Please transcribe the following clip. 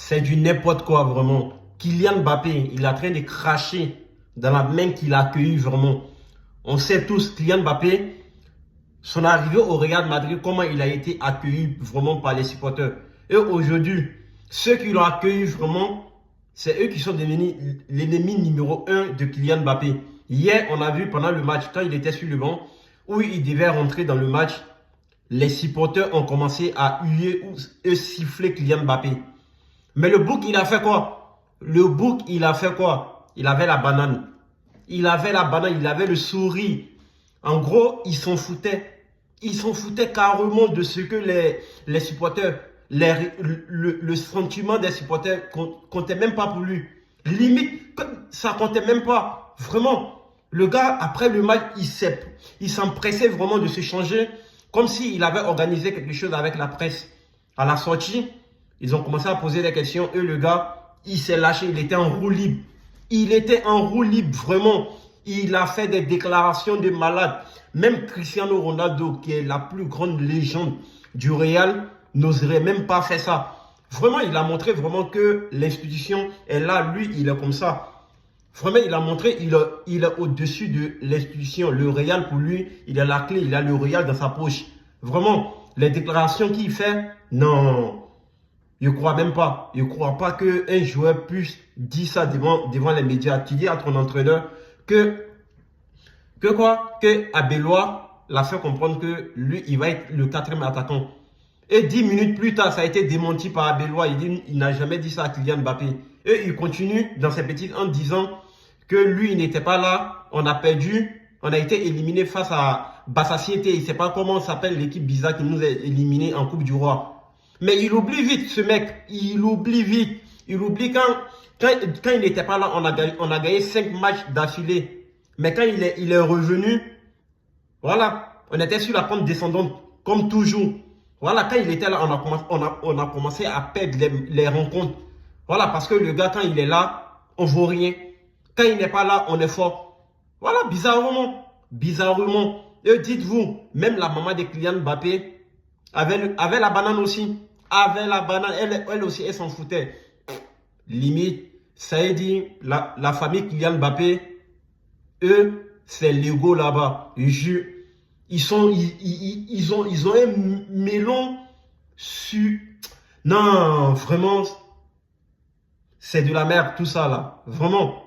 c'est du n'importe quoi, vraiment. Kylian Mbappé, il est en train de cracher dans la main qu'il a accueillie, vraiment. On sait tous, Kylian Mbappé, son arrivée au Real Madrid, comment il a été accueilli vraiment par les supporters. Et aujourd'hui, ceux qui l'ont accueilli vraiment, c'est eux qui sont devenus l'ennemi numéro 1 de Kylian Mbappé. Hier, on a vu pendant le match, quand il était sur le banc, où il devait rentrer dans le match, les supporters ont commencé à huer ou siffler Kylian Mbappé. Mais le bouc, il a fait quoi? Le bouc, il a fait quoi? Il avait la banane. Il avait la banane, il avait le sourire. En gros, ils s'en foutaient. Ils s'en foutaient carrément de ce que les supporters, le sentiment des supporters comptait même pas pour lui. Limite, ça comptait même pas. Vraiment. Le gars, après le match, il s'empressait vraiment de se changer, comme s'il avait organisé quelque chose avec la presse. À la sortie, ils ont commencé à poser des questions. Et le gars, il s'est lâché, il était en roue libre. Il était en roue libre, vraiment. Il a fait des déclarations de malade. Même Cristiano Ronaldo, qui est la plus grande légende du Real, n'oserait même pas faire ça. Vraiment, il a montré vraiment que l'institution est là. Lui, il est comme ça. Vraiment, il a montré il est au-dessus de l'institution. Le Real, pour lui, il a la clé. Il a le Real dans sa poche. Vraiment, les déclarations qu'il fait, non. Je ne crois même pas. Je ne crois pas qu'un joueur puisse dire ça devant les médias. Tu dis à ton entraîneur que Abellois l'a fait comprendre que lui, il va être le quatrième attaquant. Et 10 minutes plus tard, ça a été démenti par Abellois. Il n'a jamais dit ça à Kylian Mbappé. Et il continue dans ses petites en disant que lui, il n'était pas là. On a perdu. On a été éliminé face à Basaciete. Il ne sait pas comment s'appelle l'équipe bizarre qui nous a éliminés en Coupe du Roi. Mais il oublie vite, ce mec. Il oublie vite. Il oublie quand il n'était pas là, on a gagné 5 matchs d'affilée. Mais quand il est revenu, voilà, on était sur la pente descendante, comme toujours. Voilà, quand il était là, on a commencé à perdre les rencontres. Voilà, parce que le gars, quand il est là, on ne vaut rien. Quand il n'est pas là, on est fort. Voilà, bizarrement. Bizarrement. Et dites-vous, même la maman de Kylian Mbappé avait la banane aussi. Avait la banane. Elle aussi, elle s'en foutait. Limite, ça a dit, la famille Kylian Mbappé, eux, c'est l'ego là-bas. Ils ont un melon sur... Non, vraiment, c'est de la merde tout ça là. Vraiment.